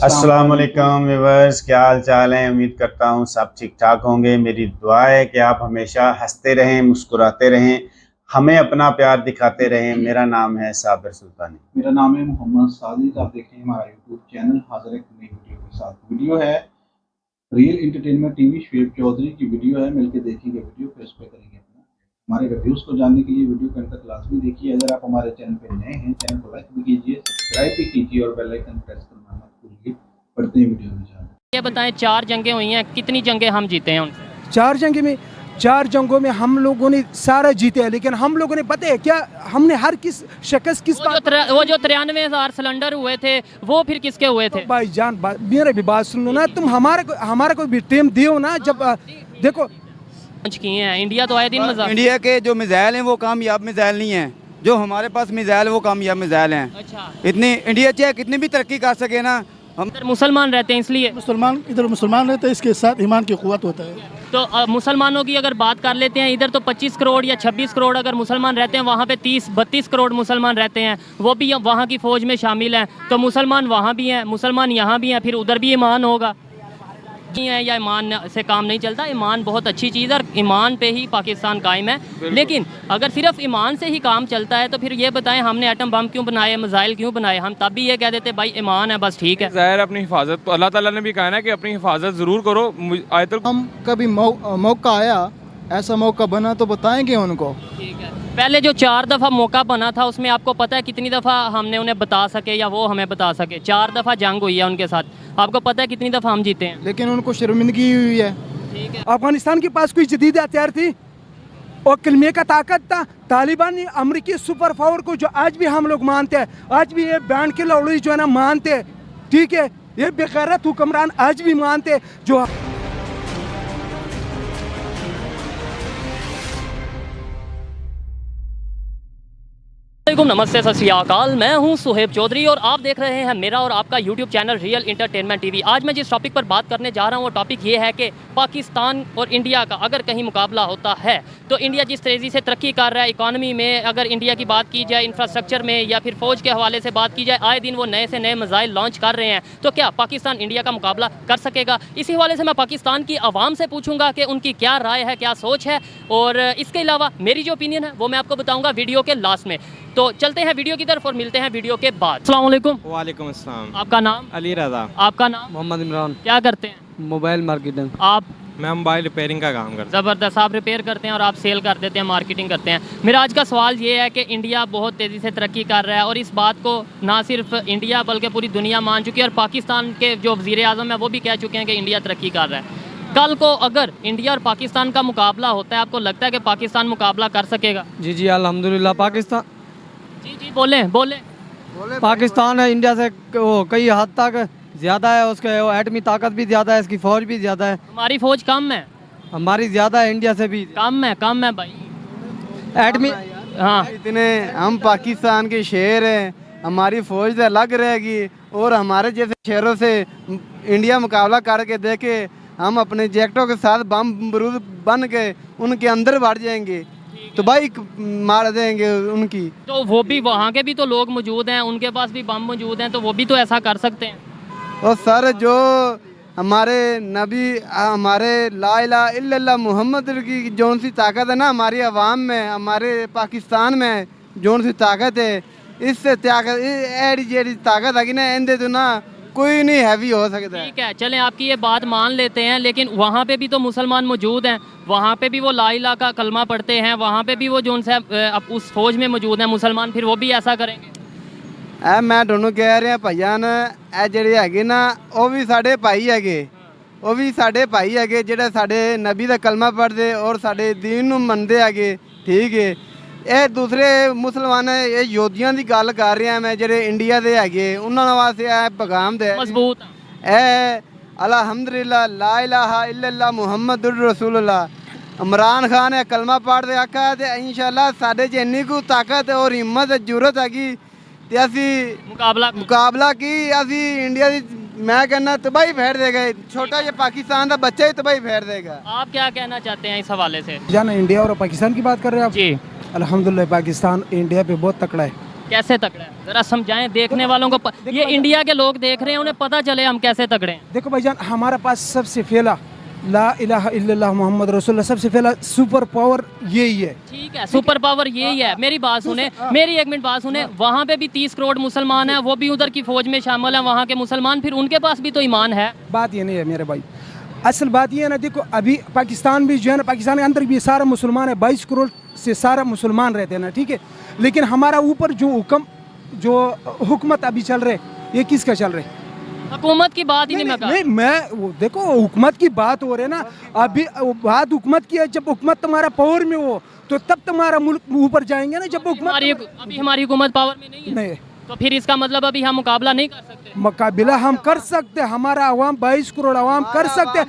अस्सलाम वालेकुम व्यूअर्स, क्या हाल चाल है। उम्मीद करता हूँ सब ठीक ठाक होंगे। मेरी दुआ है कि आप हमेशा हंसते रहें, मुस्कुराते रहें, हमें अपना प्यार दिखाते रहें। मेरा नाम है साबिर सुल्तानी। मेरा नाम है मोहम्मद साजिद। आप देख रहे हैं हमारा यूट्यूब चैनल। हाजिर एक नई वीडियो के साथ। वीडियो है real entertainment TV, Shoaib Chaudhary की वीडियो है। मिलकर देखेंगे वीडियो, फिर उस पर करेंगे अपना हमारे रिव्यूज़ को जानने के लिए वीडियो के अंत तक लाजमी देखिए। अगर आप हमारे चैनल पर नए हैं, चैनल को लाइक भी कीजिए, सब्सक्राइब भी कीजिए और बेल आइकन प्रेस करना मत भूलिए। बढ़ते हैं वीडियो में जाने। ये बताएं, 4 जंगें हुई हैं, कितनी जंगें हम जीते हैं उनसे? 4 जंगों में हम लोगों ने सारा जीते हैं, लेकिन हम लोगों ने पता है क्या, हमने हर किस शख्स किस वो जो 93,000 सिलेंडर हुए थे वो फिर किसके हुए थे? भाईजान मेरे भी बात सुन लो ना, तुम हमारे को भी टाइम दियो ना। जब देखो किए हैं, इंडिया तो आए दिन मजाक। इंडिया के जो मिसाइल हैं वो कामयाब मिसाइल नहीं हैं, जो हमारे पास मिसाइल वो कामयाब मिसाइल हैं। अच्छा, इतनी इंडिया चाहे कितनी भी तरक्की कर सके ना, हम इधर मुसलमान रहते हैं इसलिए। इधर मुसलमान रहते हैं, इसके साथ ईमान की क़ुव्वत होता है। तो मुसलमानों की अगर बात कर लेते हैं, इधर तो 25 करोड़ या 26 करोड़ अगर मुसलमान रहते हैं, वहाँ पे 30-32 करोड़ मुसलमान रहते हैं, वो भी वहाँ की फ़ौज में शामिल हैं। तो मुसलमान वहाँ भी हैं, मुसलमान यहाँ भी हैं, फिर उधर भी ईमान होगा है या ईमान से काम नहीं चलता। ईमान बहुत अच्छी चीज़ है और ईमान पे ही पाकिस्तान कायम है। लेकिन अगर सिर्फ ईमान से ही काम चलता है तो फिर ये बताएं, हमने एटम बम क्यों बनाए, मिसाइल क्यों बनाए? हम तब भी ये कह देते भाई ईमान है, बस ठीक है। ज़ाहिर अपनी हिफाजत, अल्लाह ताला ने भी कहा है कि अपनी हिफाजत ज़रूर करो। आयतुल हम कभी मौका आया, ऐसा मौका बना तो बताएंगे उनको। ठीक है, पहले जो 4 दफ़ा मौका बना था उसमें आपको पता है कितनी दफ़ा हमने उन्हें बता सके या वो हमें बता सके? 4 दफ़ा जंग हुई है उनके साथ, आपको पता है कितनी दफ़ा हम जीते हैं? लेकिन उनको शर्मिंदगी हुई है। ठीक है, अफगानिस्तान के पास कोई जदीद हथियार थी और कलमे का ताकत था। तालिबान ने अमेरिकी सुपर पावर को जो आज भी हम लोग मानते हैं, आज भी ये बैंड के लौड़ी जो है ना मानते हैं, ठीक है, ये बेगैरत हुक्मरान आज भी मानते हैं जो नमस्ते, सत श्री अकाल। मैं हूं सुहेब चौधरी और आप देख रहे हैं मेरा और आपका YouTube channel real entertainment TV. आज मैं जिस टॉपिक पर बात करने जा रहा हूं वो टॉपिक ये है कि पाकिस्तान और इंडिया का अगर कहीं मुकाबला होता है तो इंडिया जिस तेज़ी से तरक्की कर रहा है इकॉनमी में, अगर इंडिया की बात की जाए इंफ्रास्ट्रक्चर में या फिर फ़ौज के हवाले से बात की जाए, आए दिन वो नए से नए मिसाइल लॉन्च कर रहे हैं, तो क्या पाकिस्तान इंडिया का मुकाबला कर सकेगा? इसी हवाले से मैं पाकिस्तान की आवाम से पूछूंगा कि उनकी क्या राय है, क्या सोच है, और इसके अलावा मेरी जो ओपिनियन है वो मैं आपको बताऊँगा वीडियो के लास्ट में। तो चलते हैं वीडियो की तरफ और मिलते हैं वीडियो के बाद। अस्सलाम वालेकुम। वालेकुम अस्सलाम। आपका नाम? अली रज़ा। आपका नाम? मोहम्मद इमरान। क्या करते हैं? Mobile marketing. आप? मैं मोबाइल रिपेयरिंग का काम करता ज़बरदस्त, आप रिपेयर करते हैं और आप सेल कर देते हैं, मार्केटिंग करते हैं। मेरा आज का सवाल ये है कि इंडिया बहुत तेज़ी से तरक्की कर रहा है और इस बात को ना सिर्फ इंडिया बल्कि पूरी दुनिया मान चुकी है और पाकिस्तान के जो वज़ीर आज़म है वो भी कह चुके हैं कि इंडिया तरक्की कर रहा है। कल को अगर इंडिया और पाकिस्तान का मुकाबला होता है, आपको लगता है कि पाकिस्तान मुकाबला कर सकेगा? जी जी अल्हम्दुलिल्लाह। पाकिस्तान जी बोलें। पाकिस्तान है इंडिया से कई हद तक ज़्यादा है, उसके एटमी ताकत भी ज़्यादा है, इसकी फ़ौज भी ज़्यादा है। हमारी फ़ौज कम है? हमारी ज़्यादा है, इंडिया से भी कम है भाई एटमी। हाँ, इतने हम पाकिस्तान के शेर हैं, हमारी फौज तो अलग रहेगी और हमारे जैसे शेरों से इंडिया मुकाबला करके देखे, हम अपने जैकेटों के साथ बम बरूद बन के उनके अंदर बढ़ जाएंगे तो भाई मार देंगे उनकी। तो वो भी वहाँ के भी तो लोग मौजूद हैं, उनके पास भी बम मौजूद हैं, तो वो भी तो ऐसा कर सकते हैं। और सर जो हमारे नबी, हमारे ला इलाहा इल्लल्लाह मुहम्मद की जौन सी ताकत है ना हमारी आवाम में, हमारे पाकिस्तान में जौन सी ताकत है, इससे ताकत जेड़ी ताकत है कि ना इंदे तो ना कोई नहीं हैवी हो सकता। ठीक है, चलें आपकी ये बात मान लेते हैं, लेकिन वहाँ पे भी तो मुसलमान मौजूद हैं, वहाँ पे भी वो ला इलाहा का कलमा पढ़ते हैं, वहाँ पे भी वो जो उनसे उस फौज में मौजूद हैं मुसलमान, फिर वो भी ऐसा करेंगे? मैं दोनों कह रहा भाईजान, ए जेड़े हैगे ना वो भी साढ़े भाई हैगे, वो भी साढ़े भाई हैगे जेड़े साढ़े नबी का कलमा पढ़ते और साढ़े दीन नूं मनदे हैगे। ठीक है, ये दूसरे मुसलमान ये योद्धियां की गल कर रहा मैं, जेड़े इंडिया के हैगे उन्होंने वास्ते यह पैगाम दे मजबूत ए अल्हम्दुलिल्लाह ला इलाहा इल्लल्लाह मुहम्मदुर रसूलुल्लाह। इमरान खान है कलमा पढ़ दे आखा ते इंशाअल्लाह साढ़े च इन्नी को ताकत और हिम्मत जरूरत हैगी ते असी मुकाबला की असी इंडिया की मैं कहना तबाही फेर देगा, छोटा ये पाकिस्तान का बच्चा ही तबाही फेर देगा। आप क्या कहना चाहते हैं इस हवाले से? जाना इंडिया और पाकिस्तान की बात कर रहे हैं आप? जी अल्हम्दुलिल्लाह पाकिस्तान इंडिया पे बहुत तकड़ा है। कैसे तगड़ा है, जरा समझाएं देखने वालों को। ये इंडिया के लोग देख रहे हैं, उन्हें पता चले हम कैसे तगड़े हैं। देखो भाईजान, हमारे पास सबसे पहला ला इलाहा इल्लल्लाह मोहम्मद रसूलुल्लाह, सबसे पहला सुपर पावर यही है। ठीक है, सुपर पावर यही है। मेरी बात सुने, मेरी एक मिनट बात सुने। वहाँ पे भी 30 करोड़ मुसलमान हैं, वो भी उधर की फौज में शामिल हैं, वहाँ के मुसलमान, फिर उनके पास भी तो ईमान है। बात ये नहीं है मेरे भाई, असल बात ये है ना, देखो अभी पाकिस्तान भी जो है ना, पाकिस्तान के अंदर भी सारा मुसलमान है, 22 करोड़ से सारा मुसलमान रहते हैं ना, ठीक है। लेकिन हमारा ऊपर जो हुकूमत अभी चल रहे, ये किसका चल रहे? हुकूमत की बात ही नहीं मैं नहीं, मैं वो देखो हुकूमत की बात हो रही है ना, अभी बात हुकूमत की है। जब हुकूमत तुम्हारा पावर में हो तो तब तुम्हारा मुल्क ऊपर जाएंगे ना। जब हुकूमत अभी हमारी हुकूमत पावर में नहीं है, नहीं, तो फिर इसका मतलब अभी हम मुकाबला नहीं कर सकते। मुकाबला हम कर सकते, हमारा अवाम 22 करोड़ अवाम कर सकते,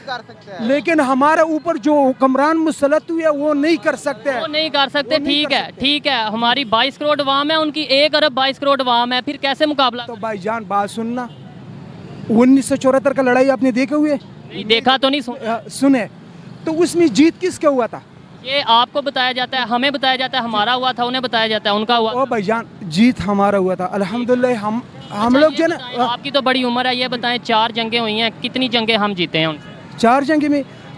लेकिन हमारे ऊपर जो हुक्मरान मुसलत हुए वो नहीं कर सकते। वो नहीं कर सकते, ठीक है, ठीक है। हमारी 22 करोड़ अवाम है, उनकी 1 अरब 22 करोड़ अवाम है, फिर कैसे मुकाबला? तो भाईजान बात सुनना, 1974 का लड़ाई आपने देखे हुए? नहीं देखा तो नहीं सुने। तो उसमें जीत किसका हुआ था? ये आपको बताया जाता है, हमें बताया जाता है हमारा हुआ था, उन्हें बताया जाता है उनका हुआ। ओ भाईजान, जीत हमारा हुआ था अल्हम्दुलिल्लाह। हम लोग जो ना, आपकी तो बड़ी उम्र है, ये बताएं 4 जंगें हुई हैं, कितनी जंगें हम जीते हैं उनसे?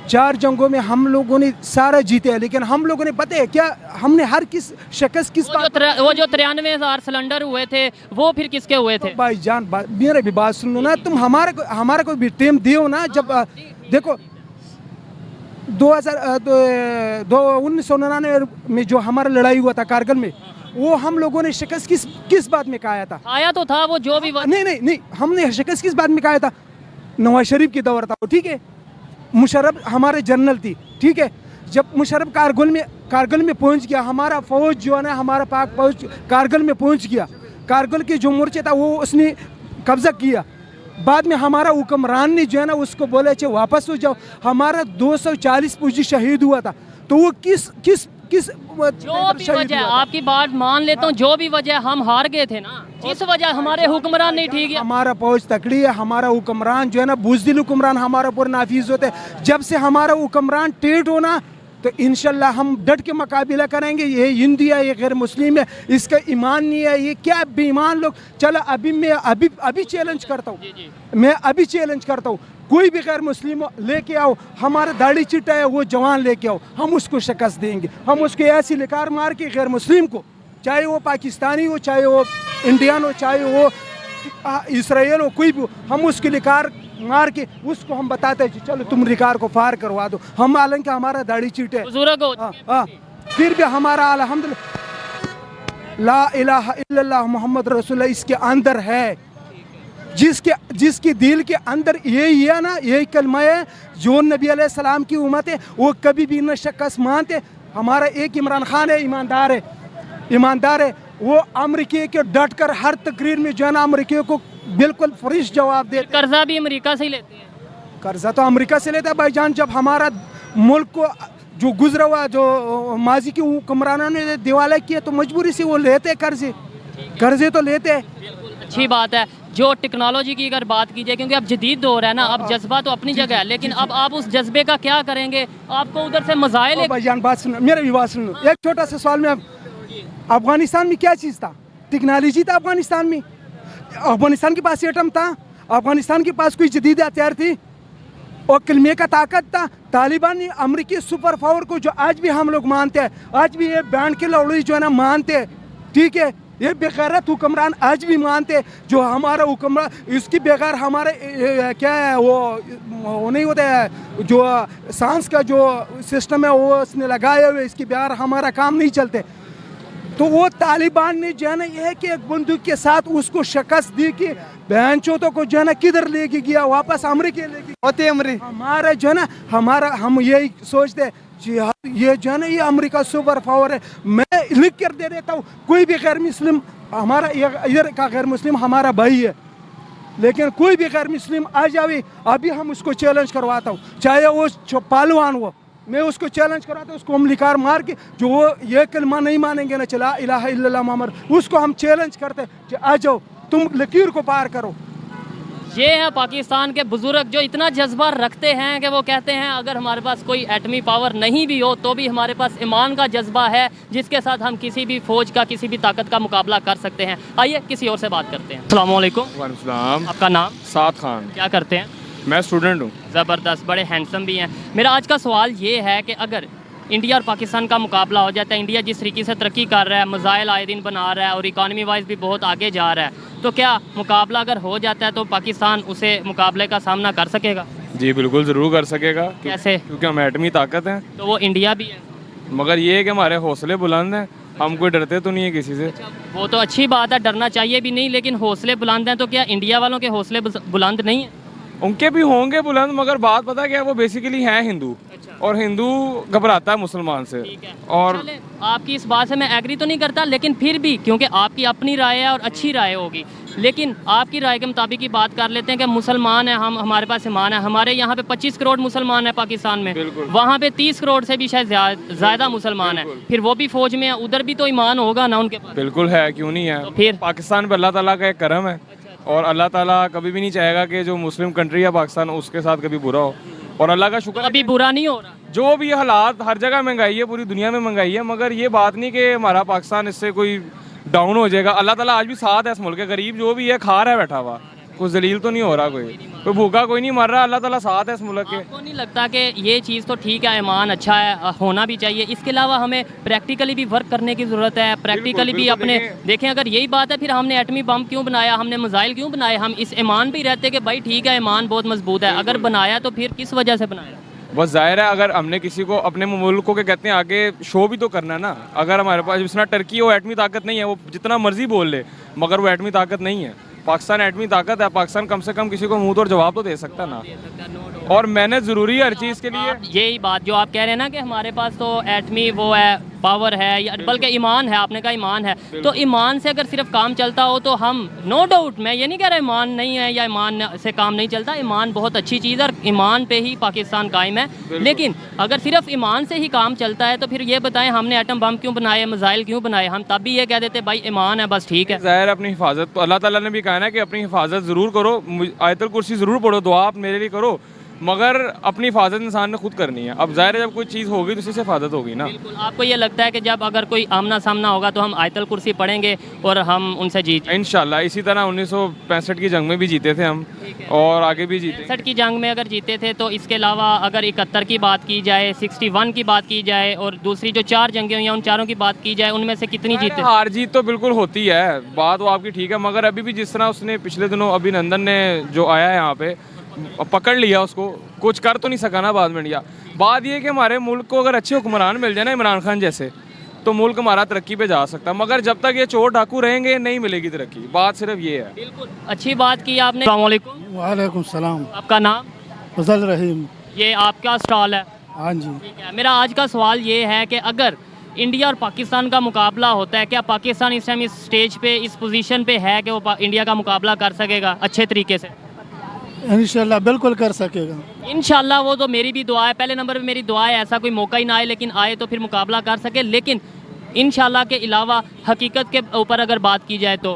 4 जंगों में हम लोगों ने सारा जीते हैं, लेकिन हम लोगों ने पता है क्या, हमने हर किस शख्स किस वो जो 93,000 सिलेंडर हुए थे वो फिर किसके हुए थे? भाईजान मेरे भी बात सुन लो ना, तुम हमारा को भी टाइम दियो ना। जब देखो 1999 में जो हमारा लड़ाई हुआ था कारगिल में, वो हम लोगों ने शिकस्त किस बात में खाया था? आया तो था वो जो भी नहीं, हमने शिकस्त किस बात में खाया था? नवाज शरीफ की दौर था वो, ठीक है। मुशर्रफ हमारे जनरल थी, ठीक है। जब मुशर्रफ कारगिल में पहुंच गया, हमारा फौज जो है ना, हमारा पाक फौज कारगिल में पहुंच गया, कारगिल के जो मोर्चे था वो उसने कब्जा किया। बाद में हमारा हुक्मरान ने जो है ना उसको बोले चे वापस हो जाओ। हमारा 240 फौजी शहीद हुआ था। तो वो किस जो भी वजह, आपकी बात मान लेता हूँ, जो भी वजह हम हार गए थे ना, जिस वजह हमारे हुक्मरान नहीं ठीक है। हमारा फौज तकड़ी है, हमारा हुक्मरान जो है ना बुज़दिल हुक्मरान हमारा ऊपर नाफिज होते हैं। जब से हमारा हुक्मरान टेढ़ होना, तो इंशाल्लाह हम डट के मुकाबला करेंगे। ये हिंदू है, ये गैर मुस्लिम है, इसका ईमान नहीं है, ये क्या बेईमान लोग। चलो अभी मैं अभी चैलेंज करता हूँ, मैं अभी चैलेंज करता हूँ, कोई भी गैर मुस्लिम लेके आओ, हमारा दाढ़ी चिट्टा है वो जवान लेके आओ, हम उसको शिकस्त देंगे। हम उसको ऐसी लिकार मार के गैर मुस्लिम को, चाहे वो पाकिस्तानी हो, चाहे वो इंडियन हो, चाहे वो इसराइल हो, कोई भी हो, हम उसकी लिकार मार के उसको हम बताते हैं चलो तुम रिकार को फार करवा दो। हम हालांकि हमारा दाढ़ी चीट है, फिर भी हमारा अल्हम्दुलिल्लाह ला इलाहा इल्लल्लाह मोहम्मद रसूलुल्लाह इसके अंदर है। जिसके दिल के अंदर यही है ना, यही कलमा है, जो नबी अलैहि सलाम की उम्मत है, वो कभी भी न शिकस्त मानते। हमारा एक इमरान खान है, ईमानदार है। वो अमेरिका के डट कर हर तकरीर में जो है ना अमेरिका को बिल्कुल फ्रेश जवाब दे। कर्जा भी अमेरिका से ही लेते हैं? कर्जा तो अमेरिका से लेता है भाईजान। जब हमारा मुल्क को जो गुजरा हुआ, जो माजी के हुक्मरानों ने दिवाला किया, तो मजबूरी से वो लेते कर्जे तो लेते हैं। अच्छी बात है। जो टेक्नोलॉजी की अगर बात की जाए, क्योंकि अब जदीद दौर है ना, अब जज्बा तो अपनी जगह है, लेकिन अब आप उस जज्बे का क्या करेंगे? आपको उधर से मज़ाइल। भाईजान बात सुनो, मेरी भी बात सुनो। एक छोटा सा सवाल में, अफगानिस्तान में क्या चीज़ था? टेक्नोलॉजी था अफगानिस्तान में। अफगानिस्तान के पास एटम था, अफगानिस्तान के पास कोई जदीद हथियार थी और कलमे का ताकत था। तालिबान ने अमेरिकी सुपर पावर को जो आज भी हम लोग मानते हैं, आज भी ये बैंड के लौड़ी जो है ना मानते हैं, ठीक है। ये बेगैरत हुक्मरान आज भी मानते हैं, जो हमारा हुक्मरान, इसकी बगैर हमारे क्या है वो नहीं होता है, जो सांस का जो सिस्टम है वो उसने लगाए हुए, इसके बगैर हमारा काम नहीं चलते। तो वो तालिबान ने जो है ना एक बंदूक के साथ उसको शिकस्त दी कि बहन चौथों को जो है ना किधर लेके गया, वापस अमेरिका लेके हमारा जो है ना, हम यही सोचते ये जो है ना ये अमेरिका सुपर पावर है। मैं लिख कर दे देता हूँ, कोई भी गैर मुस्लिम, हमारा इधर का गैर मुस्लिम हमारा भाई है, लेकिन कोई भी गैर मुस्लिम आ जाए, अभी हम उसको चैलेंज करवाता हूँ, चाहे वो पहलवान हो, मैं उसको चैलेंज कराता हूँ, उसको हम लिकार मार के, जो वो ये कलमा नहीं मानेंगे ना, चला इलाहा इल्लल्लाह मोहम्मद, उसको हम चैलेंज करते हैं कि आ जाओ तुम लकीर को पार करो। ये है पाकिस्तान के बुजुर्ग जो इतना जज्बा रखते हैं कि वो कहते हैं अगर हमारे पास कोई एटमी पावर नहीं भी हो तो भी हमारे पास ईमान का जज्बा है जिसके साथ हम किसी भी फौज का किसी भी ताकत का मुकाबला कर सकते हैं। आइए किसी और से बात करते हैं। अस्सलाम वालेकुम। वालेकुम सलाम। आपका नाम? साद खान। क्या करते हैं? मैं स्टूडेंट हूँ। ज़बरदस्त, बड़े हैंडसम भी हैं। मेरा आज का सवाल ये है कि अगर इंडिया और पाकिस्तान का मुकाबला हो जाता है, इंडिया जिस तरीके से तरक्की कर रहा है, मिसाइल आए दिन बना रहा है और इकानमी वाइज भी बहुत आगे जा रहा है, तो क्या मुकाबला अगर हो जाता है तो पाकिस्तान उसे मुकाबले का सामना कर सकेगा? जी बिल्कुल ज़रूर कर सकेगा। कैसे? क्योंकि हम एटमी ताकत हैं। तो वो इंडिया भी है, मगर ये है कि हमारे हौसले बुलंद हैं, हम कोई डरते तो नहीं है किसी से। वो तो अच्छी बात है, डरना चाहिए भी नहीं, लेकिन हौसले बुलंद हैं तो क्या इंडिया वालों के हौसले बुलंद नहीं हैं? उनके भी होंगे बुलंद, मगर बात पता क्या है, वो बेसिकली हैं हिंदू, और हिंदू घबराता है मुसलमान से। और चले, आपकी इस बात से मैं एग्री तो नहीं करता, लेकिन फिर भी क्योंकि आपकी अपनी राय है और अच्छी राय होगी, लेकिन आपकी राय के मुताबिक ही बात कर लेते हैं कि मुसलमान है हम, हमारे पास ईमान है। हमारे यहाँ पे 25 करोड़ मुसलमान है पाकिस्तान में, वहाँ पे 30 करोड़ से भी शायद ज़्यादा मुसलमान है, फिर वो भी फौज में है, उधर भी तो ईमान होगा ना उनके पास। बिल्कुल है, क्यों नहीं है। तो फिर पाकिस्तान पर अल्लाह ताला का एक करम है, और अल्लाह ताला कभी भी नहीं चाहेगा कि जो मुस्लिम कंट्री है पाकिस्तान उसके साथ कभी बुरा हो, और अल्लाह का शुक्र अभी बुरा नहीं हो रहा। जो भी हालात, हर जगह महंगाई है, पूरी दुनिया में महंगाई है, मगर ये बात नहीं कि हमारा पाकिस्तान इससे कोई डाउन हो जाएगा। अल्लाह ताला आज भी साथ है इस मुल्क के, गरीब जो भी है खा रहा है बैठा हुआ, कोई जलील तो नहीं हो रहा, कोई भूखा कोई नहीं मर रहा, अल्लाह ताला साथ है इस मुल्क के। आपको नहीं लगता कि ये चीज़ तो ठीक है, ईमान अच्छा है, होना भी चाहिए, इसके अलावा हमें प्रैक्टिकली भी वर्क करने की ज़रूरत है, प्रैक्टिकली भी अपने देखें। अगर यही बात है फिर हमने एटमी बम क्यों बनाया, हमने मिसाइल क्यों बनाए? हम इस ईमान पे ही रहते कि भाई ठीक है ईमान बहुत मजबूत है, अगर बनाया तो फिर किस वजह से बनाया? बस जाहिर है, अगर हमने किसी को अपने मुल्क को कहते हैं आगे शो भी तो करना है ना। अगर हमारे पास जितना टर्की वो एटमी ताकत नहीं है, वो जितना मर्जी बोल ले, मगर वो एटमी ताकत नहीं है। पाकिस्तान एटमी ताकत है, पाकिस्तान कम से कम किसी को मुंह तोड़ जवाब तो दे सकता है ना, और मेहनत ज़रूरी है हर चीज़ के लिए। यही बात जो आप कह रहे हैं ना कि हमारे पास तो एटमी वो है, पावर है, या बल्कि ईमान है, आपने कहा ईमान है, तो ईमान से अगर सिर्फ काम चलता हो तो हम नो डाउट, मैं ये नहीं कह रहा ईमान नहीं है या ईमान से काम नहीं चलता, ईमान बहुत अच्छी चीज़ है और ईमान पे ही पाकिस्तान कायम है। लेकिन अगर सिर्फ ईमान से ही काम चलता है तो फिर ये बताएं हमने एटम बम क्यों बनाए, मिसाइल क्यों बनाए? हम तब भी ये कह देते भाई ईमान है, बस ठीक है। ज़ाहिर अपनी हिफाजत तो अल्लाह ताला ने भी कहा है कि अपनी हिफाजत ज़रूर करो, आयतुल कुर्सी ज़रूर पढ़ो, दुआ आप मेरे लिए करो, मगर अपनी हिफाजत इंसान ने खुद करनी है। अब ज़ाहिर है जब कोई चीज़ होगी तो उसी से हिफाजत होगी ना। बिल्कुल। आपको ये लगता है कि जब अगर कोई आमना सामना होगा तो हम आयतुल कुर्सी पढ़ेंगे और हम उनसे जीत? इंशाल्लाह। इसी तरह 1965 की जंग में भी जीते थे हम, और आगे भी जीते। 65 की जंग में अगर जीते थे तो इसके अलावा अगर 71 की बात की जाए, 61 की बात की जाए, और दूसरी जो 4 जंगें हुई हैं उन चारों की बात की जाए, उनमें से कितनी जीते? हार जीत तो बिल्कुल होती है, बात वो आपकी ठीक है, मगर अभी भी जिस तरह उसने पिछले दिनों अभिनंदन ने जो आया है यहाँ पे पकड़ लिया, उसको कुछ कर तो नहीं सका ना बाद में इंडिया। बात ये है कि हमारे मुल्क को अगर अच्छे हुक्मरान मिल जाए ना, इमरान खान जैसे, तो मुल्क हमारा तरक्की पे जा सकता है, मगर जब तक ये चोर डाकू रहेंगे नहीं मिलेगी तरक्की। बात सिर्फ ये है। बिल्कुल अच्छी बात की आपने। अस्सलाम वालेकुम। वालेकुम सलाम। आपका नाम? फजल रहीम। ये आपका स्टॉल है? हाँ जी। ठीक है। मेरा आज का सवाल ये है कि अगर इंडिया और पाकिस्तान का मुकाबला होता है, क्या पाकिस्तान इस टाइम इस स्टेज पे, इस पोजीशन पे है कि वो इंडिया का मुकाबला कर सकेगा अच्छे तरीके से? इंशाल्लाह बिल्कुल कर सकेगा। इंशाल्लाह, वो तो मेरी भी दुआ है, पहले नंबर पे मेरी दुआ है ऐसा कोई मौका ही ना आए, लेकिन आए तो फिर मुकाबला कर सके। लेकिन इंशाल्लाह के अलावा हकीकत के ऊपर अगर बात की जाए तो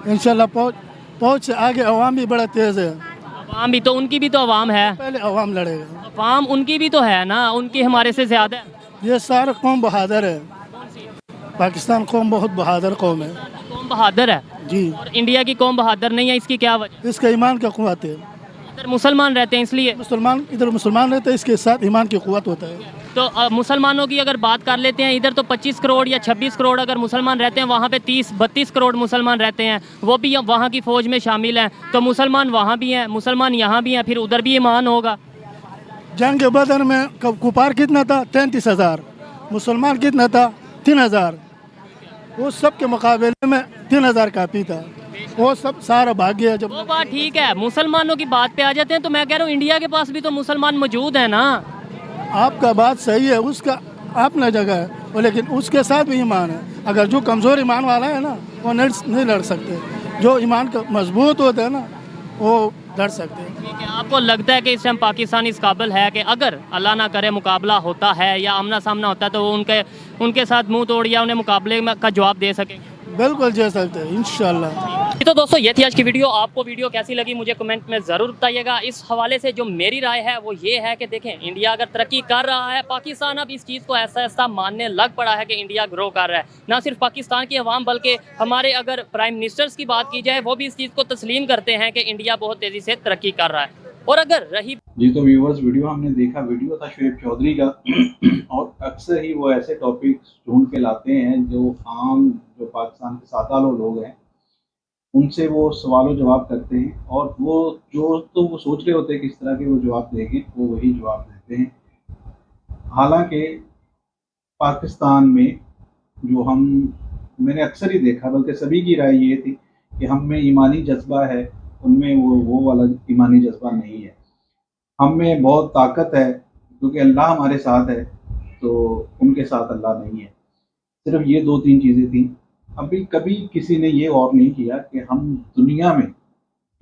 इंशाल्लाह पहुँच से आगे अवाम भी बड़ा तेज़ है। अवाम भी तो, उनकी भी तो अवाम है, पहले अवाम लड़ेगा। अवाम उनकी भी तो है ना, उनकी हमारे से ज़्यादा है। ये सारा कौम बहादुर है, पाकिस्तान कौम बहुत बहादुर कौम है। कौम बहादुर है जी, और इंडिया की कौम बहादुर नहीं है, इसकी क्या वजह? इसका ईमान का कुव्वत है। इधर मुसलमान रहते हैं इसलिए? इधर मुसलमान रहते हैं, इसके साथ ईमान की कुव्वत होता है। तो मुसलमानों की अगर बात कर लेते हैं, इधर तो 25 करोड़ या 26 करोड़ अगर मुसलमान रहते हैं, वहाँ पे 30-32 करोड़ मुसलमान रहते हैं, वो भी वहाँ की फ़ौज में शामिल हैं, तो मुसलमान वहाँ भी हैं, मुसलमान यहाँ भी हैं, फिर उधर भी ईमान होगा। जंग बदर में कुपार कितना था? 33,000। मुसलमान कितना था? 3,000। वो सब के मुकाबले में 3,000 काफ़ी था, वो सब सारा भाग गया। जब वो बात ठीक है, मुसलमानों की बात पे आ जाते हैं तो मैं कह रहा हूँ इंडिया के पास भी तो मुसलमान मौजूद है ना। आपका बात सही है, उसका अपना जगह है, और लेकिन उसके साथ भी ईमान है। अगर जो कमज़ोर ईमान वाला है ना, वो नहीं लड़ सकते। जो ईमान का मजबूत होता है ना, वो लड़ सकते हैं। ठीक है। आपको लगता है कि इस टाइम पाकिस्तान इस काबिल है कि अगर अल्लाह ना करे मुकाबला होता है या आमना सामना होता है तो वो उनके साथ मुंह तोड़ या उन्हें मुकाबले का जवाब दे सकेंगे? बिल्कुल जी सकते हैं इंशाल्लाह। तो दोस्तों ये थी आज की वीडियो। आपको वीडियो कैसी लगी मुझे कमेंट में ज़रूर बताइएगा। इस हवाले से जो मेरी राय है वो ये है कि देखें, इंडिया अगर तरक्की कर रहा है, पाकिस्तान अब इस चीज़ को ऐसा ऐसा मानने लग पड़ा है कि इंडिया ग्रो कर रहा है। ना सिर्फ पाकिस्तान की अवाम बल्कि हमारे अगर प्राइम मिनिस्टर्स की बात की जाए वो भी इस चीज़ को तस्लीम करते हैं कि इंडिया बहुत तेज़ी से तरक्की कर रहा है। और अगर रही जी तो व्यूवर्स, वीडियो हमने देखा, वीडियो था शोएब चौधरी का और अक्सर ही वो ऐसे टॉपिक ढूंढ के लाते हैं जो आम जो पाकिस्तान के सादा लोग हैं उनसे वो सवालों जवाब करते हैं, और वो जो तो वो सोच रहे होते हैं किस तरह के वो जवाब देंगे, वो वही जवाब देते हैं। हालांकि पाकिस्तान में जो मैंने अक्सर ही देखा, बल्कि सभी की राय ये थी कि हम में ईमानी जज्बा है, उनमें वो वाला ईमानी जज्बा नहीं है। हम में बहुत ताकत है क्योंकि अल्लाह हमारे साथ है, तो उनके साथ अल्लाह नहीं है। सिर्फ ये 2-3 चीज़ें थी। अभी कभी किसी ने ये गौर नहीं किया कि हम दुनिया में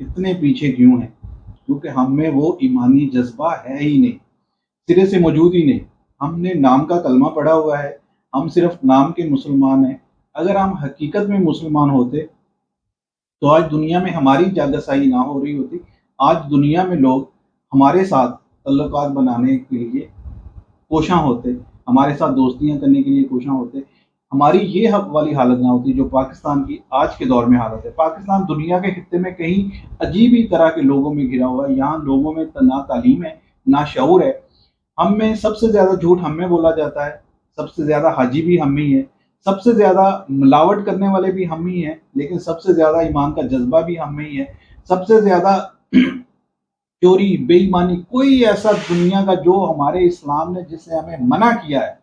इतने पीछे क्यों हैं, क्योंकि हम में वो ईमानी जज्बा है ही नहीं, सिरे से मौजूद ही नहीं। हमने नाम का कलमा पढ़ा हुआ है, हम सिर्फ नाम के मुसलमान हैं। अगर हम हकीकत में मुसलमान होते तो आज दुनिया में हमारी जागसाई ना हो रही होती। आज दुनिया में लोग हमारे साथ तल्लुकात बनाने के लिए कोशां होते, हमारे साथ दोस्तियां करने के लिए कोशां होते। हमारी ये वाली हालत ना होती जो पाकिस्तान की आज के दौर में हालत है। पाकिस्तान दुनिया के खित्ते में कहीं अजीब ही तरह के लोगों में घिरा हुआ है। यहाँ लोगों में ना तालीम है, ना शऊर है। हम में सबसे ज़्यादा झूठ हम में बोला जाता है, सबसे ज़्यादा हाजी भी हम ही है, सबसे ज़्यादा मिलावट करने वाले भी हम ही हैं, लेकिन सबसे ज़्यादा ईमान का जज्बा भी हम में ही है। सबसे ज़्यादा चोरी, बेईमानी, कोई ऐसा दुनिया का जो हमारे इस्लाम ने जिससे हमें मना किया है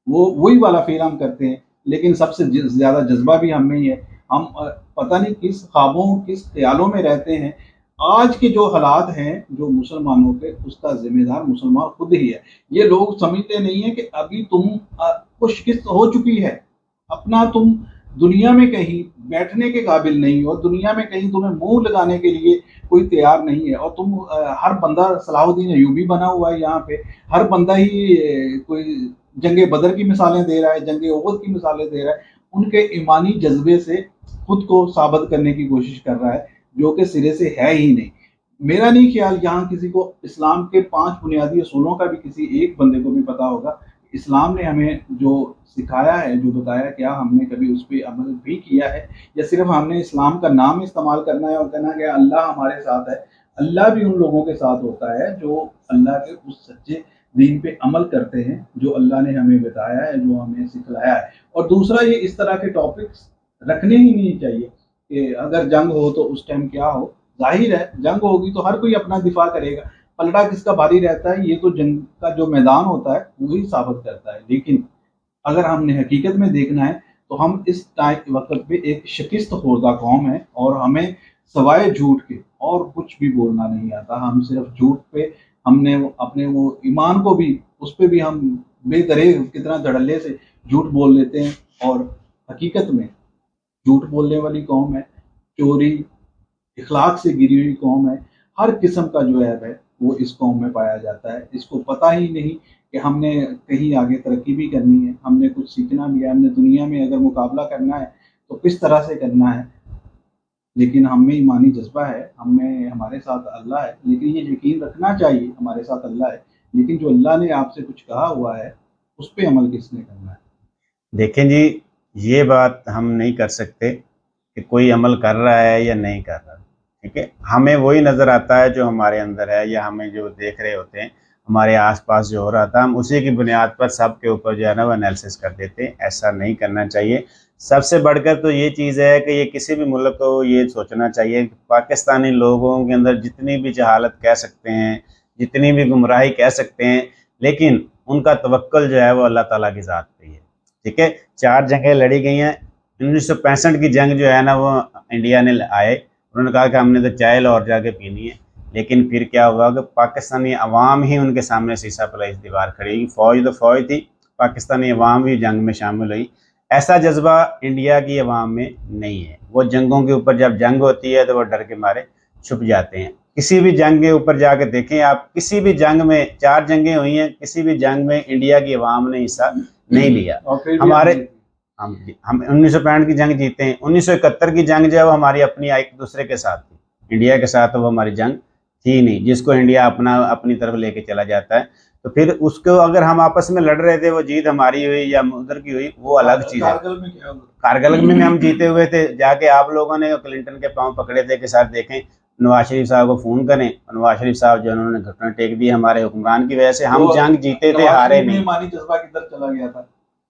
वो वही वाला फेल हम करते हैं, लेकिन सबसे ज़्यादा जज्बा भी हम में ही है। हम पता नहीं किस ख्वाबों, किस ख्यालों में रहते हैं। आज के जो हालात हैं जो मुसलमानों के, उसका जिम्मेदार मुसलमान खुद ही है। ये लोग समझते नहीं है कि अभी तुम खुशकिस्त हो चुकी है, अपना तुम दुनिया में कहीं बैठने के काबिल नहीं हो, दुनिया में कहीं तुम्हें मुंह लगाने के लिए कोई तैयार नहीं है। और तुम हर बंदा सलाहुद्दीन अयूबी बना हुआ है यहाँ पे, हर बंदा ही कोई जंगे बदर की मिसालें दे रहा है, जंगे ओहद की मिसालें दे रहा है। उनके ईमानी जज्बे से खुद को साबित करने की कोशिश कर रहा है, जो कि सिरे से है ही नहीं। मेरा नहीं ख्याल यहाँ किसी को इस्लाम के 5 बुनियादी असूलों का भी किसी एक बंदे को भी पता होगा। इस्लाम ने हमें जो सिखाया है, जो बताया, क्या हमने कभी उस पर अमल भी किया है, या सिर्फ हमने इस्लाम का नाम इस्तेमाल करना है और कहना कि अल्लाह हमारे साथ है। अल्लाह भी उन लोगों के साथ होता है जो अल्लाह के उस सच्चे दीन पे अमल करते हैं जो अल्लाह ने हमें बताया है, जो हमें सिखलाया है। और दूसरा, ये इस तरह के टॉपिक्स रखने ही नहीं चाहिए कि अगर जंग हो तो उस टाइम क्या हो। जाहिर है जंग होगी तो हर कोई अपना दिफा करेगा, पलड़ा किसका भारी रहता है ये तो जंग का जो मैदान होता है वही साबित करता है। लेकिन अगर हमने हकीकत में देखना है तो हम इस टाइम वक्त पे एक शिकस्त खुर्दा कौम है, और हमें सवाए झूठ के और कुछ भी बोलना नहीं आता। हम सिर्फ झूठ पे हमने अपने वो ईमान को भी, उस पर भी हम बेदरेग कितना धड़ल्ले से झूठ बोल लेते हैं। और हकीकत में झूठ बोलने वाली कौम है, चोरी, इखलाक से गिरी हुई कौम है। हर किस्म का जो ऐब है वो इस कौम में पाया जाता है। इसको पता ही नहीं कि हमने कहीं आगे तरक्की भी करनी है, हमने कुछ सीखना भी है, हमने दुनिया में अगर मुकाबला करना है तो किस तरह से करना है। लेकिन हम में ईमानी जज्बा है, हमें हमारे साथ अल्लाह है। लेकिन ये यकीन रखना चाहिए हमारे साथ अल्लाह है, लेकिन जो अल्लाह ने आपसे कुछ कहा हुआ है उस पर अमल किसने करना है। देखें जी, ये बात हम नहीं कर सकते कि कोई अमल कर रहा है या नहीं कर रहा, ठीक है। हमें वही नज़र आता है जो हमारे अंदर है, या हमें जो देख रहे होते हैं हमारे आसपास जो हो रहा था, हम उसी की बुनियाद पर सब के ऊपर जो है ना वो एनालिसिस कर देते हैं। ऐसा नहीं करना चाहिए। सबसे बढ़कर तो ये चीज़ है कि ये किसी भी मुल्क को ये सोचना चाहिए कि पाकिस्तानी लोगों के अंदर जितनी भी जहालत कह सकते हैं, जितनी भी गुमराही कह सकते हैं, लेकिन उनका तवक्कुल जो है वो अल्लाह ताला की ज़ात पे ही है, ठीक है। 4 जंगें लड़ी गई हैं। 1965 की जंग जो है ना वो इंडिया ने आए, उन्होंने कहा कि हमने तो चाय लाहौर जाके पीनी है, लेकिन फिर क्या हुआ कि पाकिस्तानी अवाम ही उनके सामने शीशा पलाई दीवार खड़ी हुई। फ़ौज तो फ़ौज थी, पाकिस्तानी अवाम भी जंग में शामिल हुई। ऐसा जज्बा इंडिया की अवाम में नहीं है। वो जंगों के ऊपर जब जंग होती है तो वो डर के मारे छुप जाते हैं। किसी भी जंग के ऊपर जाके देखें आप, किसी भी जंग में, 4 जंगें हुई हैं, किसी भी जंग में इंडिया की अवाम ने हिस्सा नहीं लिया। हम 1965 की जंग जीते हैं। 1971 की जंग जो है वो हमारी अपनी एक दूसरे के साथ थी, इंडिया के साथ वो हमारी जंग थी नहीं, जिसको इंडिया अपनी तरफ लेके चला जाता है। तो फिर उसको अगर हम आपस में लड़ रहे थे, वो जीत हमारी हुई या उधर की हुई, वो अलग चीज़ है। कारगिल में क्या हुआ? कारगिल में हम जीते हुए थे, जाके आप लोगों ने क्लिंटन के पांव पकड़े थे कि सर देखें नवाज शरीफ साहब को फ़ोन करें, और नवाज शरीफ साहब जो उन्होंने घुटने टेक दिए हमारे हुक्मरान की वजह से। हम तो जंग जीते थे, नवाज हारे शरीफ में नहीं। ईमानी जज्बा किधर चला गया था?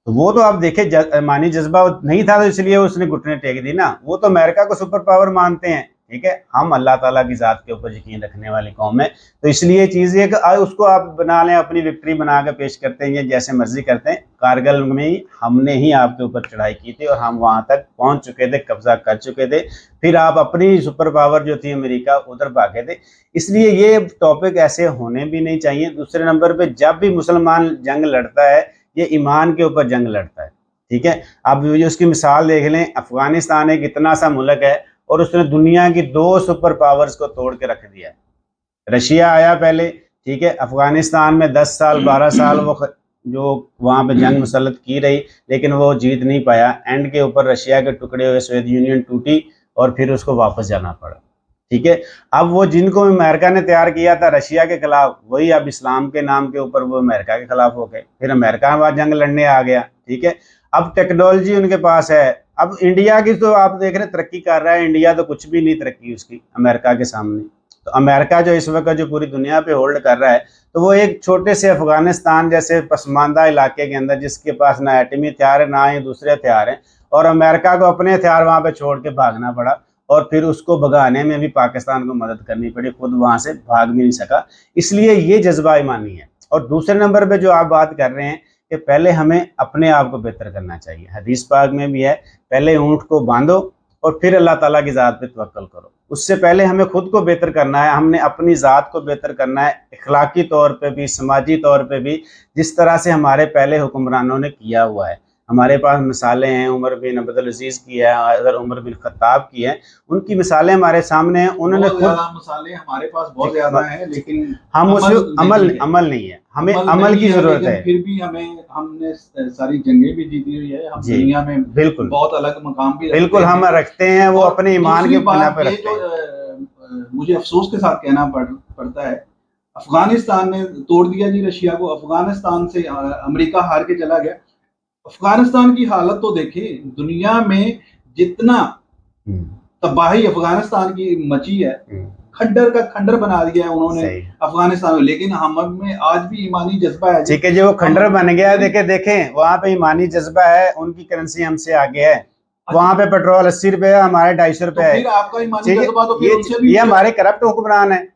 तो वो तो आप देखे मानी जज्बा नहीं था, तो इसलिए उसने घुटने टेक दी ना। वो तो अमेरिका को सुपर पावर मानते हैं, ठीक है। हम अल्लाह ताला की ज़ात के ऊपर यकीन रखने वाली कौम है। तो इसलिए चीज़ ये कि उसको आप बना लें, अपनी विक्ट्री बना के पेश करते हैं, जैसे मर्जी करते हैं। कारगिल में ही हमने ही आपके ऊपर चढ़ाई की थी और हम वहाँ तक पहुँच चुके थे, कब्जा कर चुके थे। फिर आप अपनी सुपर पावर जो थी अमेरिका, उधर भागे थे। इसलिए ये टॉपिक ऐसे होने भी नहीं चाहिए। दूसरे नंबर पर जब भी मुसलमान जंग लड़ता है, ये ईमान के ऊपर जंग लड़ता है, ठीक है। आप उसकी मिसाल देख लें, अफगानिस्तान एक इतना सा मुल्क है और उसने दुनिया की 2 सुपर पावर्स को तोड़ के रख दिया है। रशिया आया पहले, ठीक है, अफगानिस्तान में 10 साल 12 साल वो जो वहाँ पे जंग मुसल्लत की रही, लेकिन वो जीत नहीं पाया। एंड के ऊपर रशिया के टुकड़े हुए, सोवियत यूनियन टूटी और फिर उसको वापस जाना पड़ा, ठीक है। अब वो जिनको अमेरिका ने तैयार किया था रशिया के खिलाफ, वही अब इस्लाम के नाम के ऊपर वो अमेरिका के खिलाफ हो गए। फिर अमेरिका वहाँ जंग लड़ने आ गया, ठीक है। अब टेक्नोलॉजी उनके पास है। अब इंडिया की तो आप देख रहे तरक्की कर रहा है, इंडिया तो कुछ भी नहीं तरक्की उसकी अमेरिका के सामने। तो अमेरिका जो इस वक्त जो पूरी दुनिया पे होल्ड कर रहा है, तो वो एक छोटे से अफगानिस्तान जैसे पसमानदा इलाके के अंदर, जिसके पास ना एटमी हथियार है ना ही दूसरे हथियार हैं, और अमेरिका को अपने हथियार वहाँ पे छोड़ के भागना पड़ा, और फिर उसको भगाने में भी पाकिस्तान को मदद करनी पड़ी, खुद वहाँ से भाग भी नहीं सका। इसलिए ये जज्बा ईमानी है। और दूसरे नंबर पे जो आप बात कर रहे हैं कि पहले हमें अपने आप को बेहतर करना चाहिए, हदीस पाक में भी है, पहले ऊँट को बांधो और फिर अल्लाह ताला की ज़ात पे तवक्कल करो। उससे पहले हमें खुद को बेहतर करना है, हमने अपनी ज़ात को बेहतर करना है, इखलाकी तौर पे भी, समाजी तौर पे भी, जिस तरह से हमारे पहले हुक्मरानों ने किया हुआ है। हमारे पास मिसालें हैं, उमर बिन अब्दुल अजीज़ की है, अगर उमर बिन खत्ताब की है, उनकी मिसालें हमारे सामने हैं। उन्होंने खुद मिसालें हमारे पास बहुत ज़्यादा हैं, लेकिन हम उस अमल नहीं है, हमें अमल की ज़रूरत है। फिर भी हमने सारी जंगें भी जीती हुई है, हम जी, दुनिया में बिल्कुल बहुत अलग मकाम भी बिल्कुल हम रखते हैं, वो अपने ईमान के बिना पे रखते हैं। मुझे अफसोस के साथ कहना पड़ता है, अफगानिस्तान ने तोड़ दिया जी रशिया को। अफगानिस्तान से अमेरिका हार के चला गया। अफगानिस्तान की हालत तो देखिए, दुनिया में जितना तबाही अफगानिस्तान की मची है, खंडर का खंडर बना दिया है उन्होंने अफगानिस्तान में। लेकिन हम में आज भी ईमानी जज्बा है, ठीक है, जो खंडर बन गया है। देखें वहाँ पे ईमानी जज्बा है, उनकी करेंसी हमसे आगे है। वहाँ पे पेट्रोल 80 रुपए है, हमारे 250 रुपए है। आपका ईमानी जज्बा तो फिर उनसे भी, ये हमारे करप्ट हुक्मरान है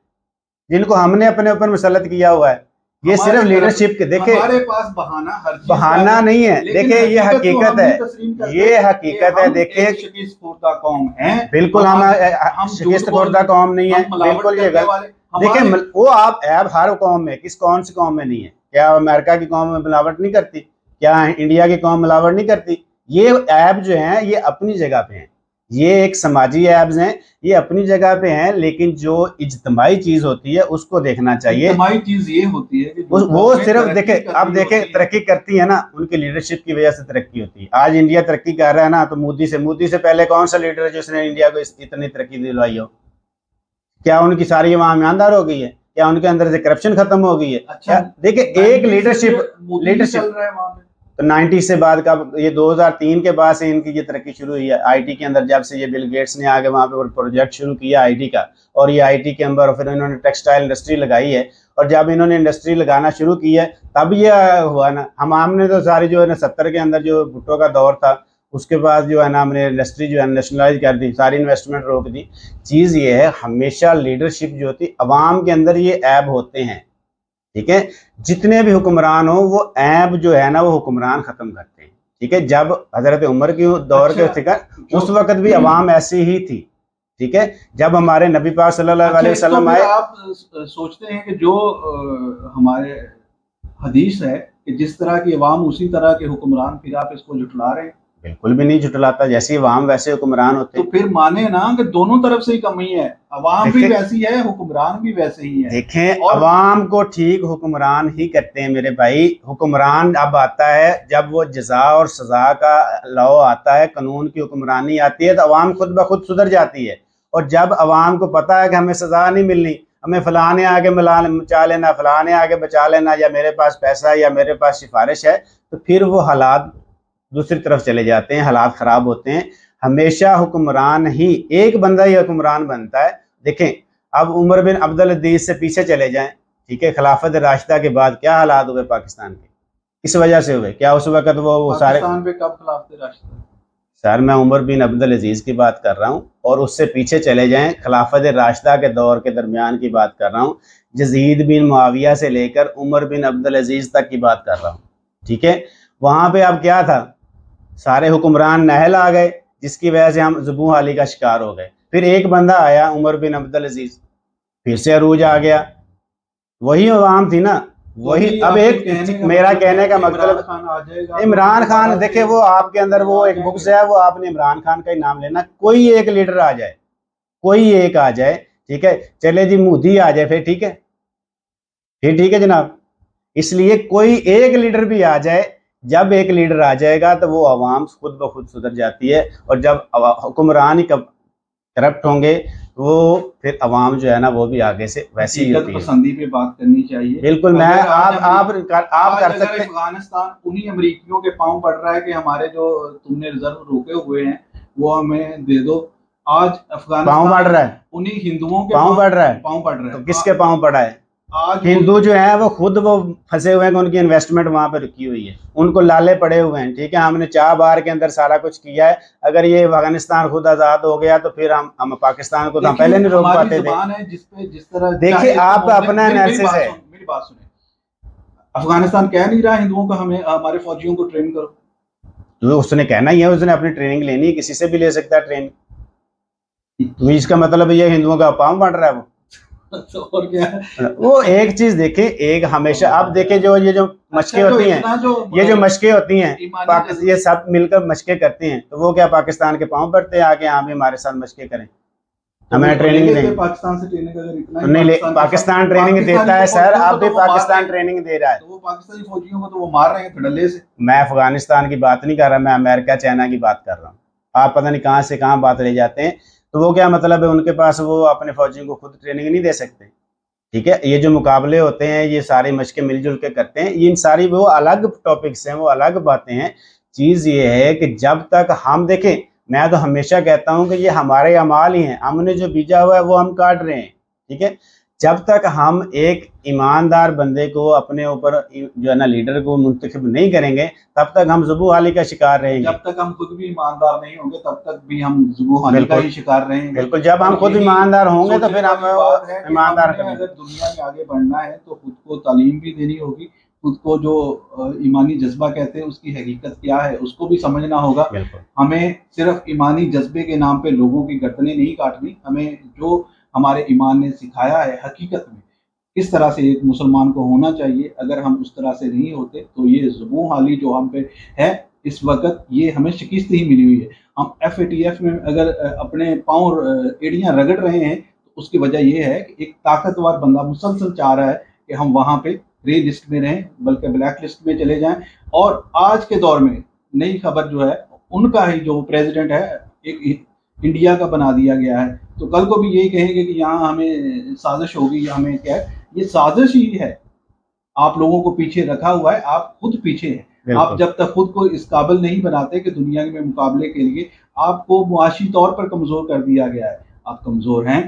जिनको हमने अपने ऊपर मुसल्लत किया हुआ है। ये सिर्फ लीडरशिप के, देखे हमारे पास बहाना नहीं है, देखे ये हकीकत है, ये हकीकत है। देखे शिकस्त खुर्दा कौम है, बिल्कुल हम शिकस्त खुर्दा कौम नहीं है, बिल्कुल ये गलत। देखे वो आप ऐब हर कौम में, किस कौन सी कौम में नहीं है? क्या अमेरिका की कौम में मिलावट नहीं करती? क्या इंडिया की कौम मिलावट नहीं करती? ये ऐब जो है ये अपनी जगह पे हैं, ये एक समाजी ऐब्स हैं, ये अपनी जगह पे हैं। लेकिन जो इज्तिमाई चीज होती है उसको देखना चाहिए। इज्तिमाई चीज ये होती है कि वो सिर्फ देखे, अब देखे तरक्की करती है ना, उनकी लीडरशिप की वजह से तरक्की होती है। आज इंडिया तरक्की कर रहा है ना, तो मोदी से पहले कौन सा लीडर है जिसने इंडिया को इतनी तरक्की दिलवाई हो? क्या उनकी सारी वहां ईमानदार हो गई है? क्या उनके अंदर से करप्शन खत्म हो गई है? अच्छा, देखिए एक लीडरशिप तो 90 से बाद का, ये 2003 के बाद से इनकी ये तरक्की शुरू हुई है। आईटी के अंदर जब से ये बिल गेट्स ने आगे वहाँ पे प्रोजेक्ट शुरू किया आईटी का, और ये आईटी के अंदर फिर इन्होंने टेक्सटाइल इंडस्ट्री लगाई है। और जब इन्होंने इंडस्ट्री लगाना शुरू की है तब ये हुआ ना। हमने तो सारी जो है ना 70 के अंदर जो भुट्टो का दौर था, उसके बाद जो है ना हमने इंडस्ट्री जो है नेशनलाइज कर दी, सारी इन्वेस्टमेंट रोक दी। चीज़ ये है, हमेशा लीडरशिप जो होती अवाम के अंदर ये ऐब होते हैं, ठीक है। जितने भी हुक्मरान हो वो ऐब जो है ना वो हुक्मरान खत्म करते हैं, ठीक है। जब हजरत उमर की दौर के उस वक्त भी अवाम ऐसी ही थी, ठीक है। जब हमारे नबी पाक सल्लल्लाहु अलैहि वसल्लम आए, आप सोचते हैं कि जो हमारे हदीस है कि जिस तरह की अवाम उसी तरह के हुक्मरान, फिर आप इसको जुटला रहे हैं? बिल्कुल भी नहीं झुटलाता, जैसे अवाम वैसे हुक्मरान होते तो हैं। फिर माने ना कि दोनों तरफ से ही कमी है, अवाम भी देखें- वैसी है, हुक्मरान भी वैसे ही है। देखें, और- अवाम को ठीक हुक्मरान ही करते हैं मेरे भाई। हुक्मरान अब आता है जब वो जजा और सजा का लॉ आता है, कानून की हुक्मरानी आती है, तो अवाम खुद ब खुद सुधर जाती है। और जब अवाम को पता है कि हमें सजा नहीं मिलनी, हमें फलाने आगे बचा लेना, फलाने आगे बचा लेना, या मेरे पास पैसा है या मेरे पास सिफारिश है, तो फिर वो हालात दूसरी तरफ चले जाते हैं, हालात ख़राब होते हैं। हमेशा हुक्मरान ही, एक बंदा ही हुक्मरान बनता है। देखें, अब उमर बिन अब्दुल अजीज से पीछे चले जाएं, ठीक है, खिलाफत राशिदा के बाद क्या हालात हुए पाकिस्तान के, किस वजह से हुए? क्या उस वक्त वो सारे पाकिस्तान पे कब खिलाफत राशिदा? सर, मैं उमर बिन अब्दुल अजीज की बात कर रहा हूँ, और उससे पीछे चले जाएं, खिलाफत राशिदा के दौर के दरमियान की बात कर रहा हूँ। यजीद बिन मुआविया से लेकर उमर बिन अब्दुल अजीज तक की बात कर रहा हूँ, ठीक है। वहाँ पे अब क्या था, सारे हुक्मरान नहल आ गए, जिसकी वजह से हम ज़ुबू हाली का शिकार हो गए। फिर एक बंदा आया, उमर बिन अब्दुल अजीज, फिर से अरूज आ गया। वही अवाम थी ना, वही। तो अब एक मेरा कहने का मतलब, खान आ जाएगा, इमरान खान, देखे वो आपके अंदर वो एक बुक्स है, वो आपने इमरान खान का ही नाम लेना। कोई एक लीडर आ जाए, कोई एक आ जाए, ठीक है, चले जी मोदी आ जाए, फिर ठीक है, फिर ठीक है जनाब। इसलिए कोई एक लीडर भी आ जाए, जब एक लीडर आ जाएगा तो वो अवाम खुद ब खुद सुधर जाती है। और जब हुक्मरान ही करप्ट होंगे, वो फिर अवाम जो है ना, वो भी आगे से वैसी ही होती है। पसंदी पे बात करनी चाहिए। बिल्कुल, मैं आप कर सकते हैं। अफगानिस्तान उन्हीं अमरीकियों के पांव पड़ रहा है कि हमारे जो तुमने रिजर्व रोके हुए हैं वो हमें दे दो। आज अफगानिस्तान पांव पड़ रहा है, उन्हीं हिंदुओं के पांव पड़ रहा है, पांव पड़ रहा है। तो किसके पांव पड़ा है? आज हिंदू जो है वो खुद वो फंसे हुए हैं कि उनकी इन्वेस्टमेंट वहां पे रुकी हुई है, उनको लाले पड़े हुए हैं, ठीक है। हमने 4 बार के अंदर सारा कुछ किया है। अगर ये अफगानिस्तान खुद आजाद हो गया तो फिर हम पाकिस्तान को तो हम पहले नहीं रोक पाते थे। जिस तरह देखिए, आपका अपना एनालिसिस है। मेरी बात सुने, अफगानिस्तान कह नहीं रहा हिंदुओं का हमें हमारे फौजियों को ट्रेन करो, तो उसने कहना ही है, उसने अपनी ट्रेनिंग लेनी है, किसी से भी ले सकता है ट्रेनिंग। तो इसका मतलब ये हिंदुओं का पांव बढ़ रहा है वो। तो और क्या? वो एक चीज देखें, एक हमेशा आप देखें, जो ये जो मशकें होती हैं, ये जो मशकें होती हैं, ये सब मिलकर मशकें करते हैं, तो वो क्या पाकिस्तान के पांव पड़ते हैं आके यहाँ भी हमारे साथ मशकें करें, हमें ट्रेनिंग दें? पाकिस्तान से ट्रेनिंग अगर इतना तो नहीं ले, पाकिस्तान ट्रेनिंग देता है सर, अब भी पाकिस्तान ट्रेनिंग दे रहा है। तो वो पाकिस्तानी फौजियों को तो वो मार रहे हैं धड़ल्ले से। मैं अफगानिस्तान की बात नहीं कर रहा, मैं अमेरिका चाइना की बात कर रहा हूँ। आप पता नहीं कहाँ से कहाँ बात ले जाते हैं। तो वो क्या मतलब है, उनके पास वो अपने फौजियों को खुद ट्रेनिंग नहीं दे सकते, ठीक है। ये जो मुकाबले होते हैं, ये सारी मशकें मिलजुल के करते हैं, इन सारी वो अलग टॉपिक्स हैं, वो अलग बातें हैं। चीज़ ये है कि जब तक हम देखें, मैं तो हमेशा कहता हूं कि ये हमारे अमाल ही हैं, हमने जो बीजा हुआ है वो हम काट रहे हैं, ठीक है। जब तक हम एक ईमानदार बंदे को अपने ऊपर जो है ना लीडर को मुंतखब नहीं करेंगे, तब तक हम ज़ुबू हाली का शिकार रहेंगे। जब तक हम खुद भी ईमानदार नहीं होंगे तब तक भी हम ज़ुबू हाली का ही शिकार रहेंगे। बिल्कुल, जब हम खुद ईमानदार होंगे तो फिर हम ईमानदार करेंगे। अगर दुनिया में आगे बढ़ना है तो खुद को तालीम भी देनी होगी, खुद को जो ईमानी जज्बा कहते हैं उसकी हकीकत क्या है उसको भी समझना होगा। हमें सिर्फ ईमानी जज्बे के नाम पे लोगों की गर्दनें नहीं काटनी, हमें जो हमारे ईमान ने सिखाया है हकीकत में किस तरह से एक मुसलमान को होना चाहिए, अगर हम उस तरह से नहीं होते तो ये ज़ुबू हाली जो हम पे है इस वक्त, ये हमें शिकस्त ही मिली हुई है। हम FATF में अगर अपने पाँव एड़ियाँ रगड़ रहे हैं तो उसकी वजह ये है कि एक ताकतवर बंदा मुसलसल चाह रहा है कि हम वहाँ पे ग्रे लिस्ट में रहें, बल्कि ब्लैक लिस्ट में चले जाएं। और आज के दौर में नई खबर जो है, उनका ही जो प्रेसिडेंट है एक इंडिया का बना दिया गया है, तो कल को भी यही कहेंगे कि यहाँ हमें साजिश होगी या हमें क्या है, ये साजिश ही है। आप लोगों को पीछे रखा हुआ है, आप खुद पीछे हैं। आप जब तक खुद को इस काबिल नहीं बनाते कि दुनिया में मुकाबले के लिए, आपको मुआशी तौर पर कमजोर कर दिया गया है। आप कमजोर हैं,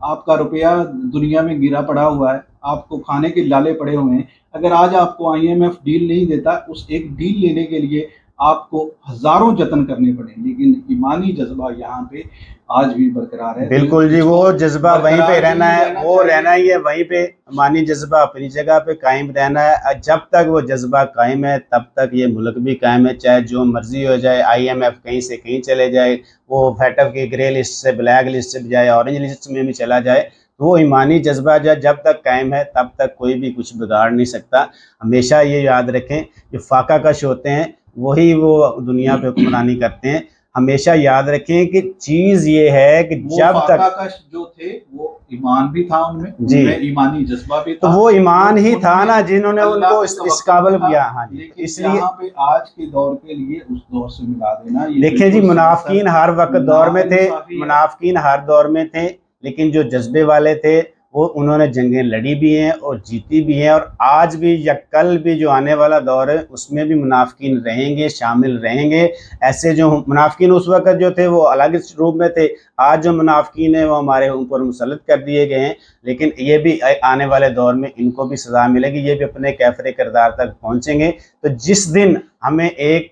आपका रुपया दुनिया में गिरा पड़ा हुआ है, आपको खाने के लाले पड़े हुए हैं। अगर आज आपको IMF डील नहीं देता, उस एक डील लेने के लिए आपको हजारों जतन करने पड़े, लेकिन ईमानी जज्बा यहाँ पे आज भी बरकरार है। बिल्कुल जी, वो जज्बा वहीं पे रहना है, वो रहना ही है वहीं पे। ईमानी जज्बा अपनी जगह पे कायम रहना है। जब तक वो जज्बा कायम है तब तक ये मुल्क भी कायम है, चाहे जो मर्जी हो जाए। IMF कहीं से कहीं चले जाए, वो FATF की ग्रे लिस्ट से ब्लैक लिस्ट से बजाय ऑरेंज लिस्ट में भी चला जाए, तो वो ईमानी जज्बा जब तक कायम है तब तक कोई भी कुछ बिगाड़ नहीं सकता। हमेशा ये याद रखें, जो फाका कश होते हैं वही वो दुनिया पे हुक्मरानी करते हैं। हमेशा याद रखें कि चीज ये है कि वो जब तक फाकाकाश जो थे वो ईमान भी था उनमें, जी, उनमें ईमानी जज्बा भी तो था, वो ईमान ही था उनमें ना जिन्होंने अल्लाह उनको पे इस तवक्कुल काबिल था। किया। हाँ जी, लेकिन इसलिए यहाँ पे आज के दौर के लिए उस दौर से मिला देना, ये देखें जी, बिल्कुल मुनाफिकीन सरासर हर वक्त दौर में थे, नाइंसाफी है। मुनाफिकीन हर दौर में थे, लेकिन जो जज्बे वाले थे वो उन्होंने जंगें लड़ी भी हैं और जीती भी हैं, और आज भी या कल भी जो आने वाला दौर है उसमें भी मुनाफिकीन रहेंगे, शामिल रहेंगे। ऐसे जो मुनाफिकीन उस वक्त जो थे वो अलग रूप में थे, आज जो मुनाफिकीन हैं वो हमारे ऊपर मुसल्लत कर दिए गए हैं, लेकिन ये भी आने वाले दौर में इनको भी सज़ा मिलेगी, ये भी अपने कैफरे किरदार तक पहुँचेंगे। तो जिस दिन हमें एक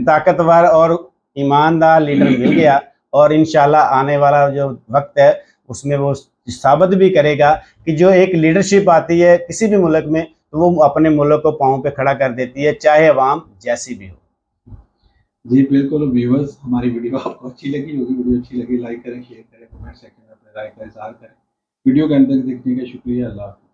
ताकतवर और ईमानदार लीडर मिल गया, और इंशाल्लाह आने वाला जो वक्त है उसमें वो साबित भी करेगा कि जो एक लीडरशिप आती है किसी भी मुल्क में, तो वो अपने मुल्क को पाँव पे खड़ा कर देती है, चाहे अवाम जैसी भी हो। जी बिल्कुल व्यूअर्स, हमारी वीडियो आपको अच्छी लगी होगी, वीडियो अच्छी लगी लाइक करें, शेयर करें, कमेंट सेक्शन में अपने राय का इजहार करें। वीडियो के अंत तक देखने का शुक्रिया। अल्लाह हाफ़िज़।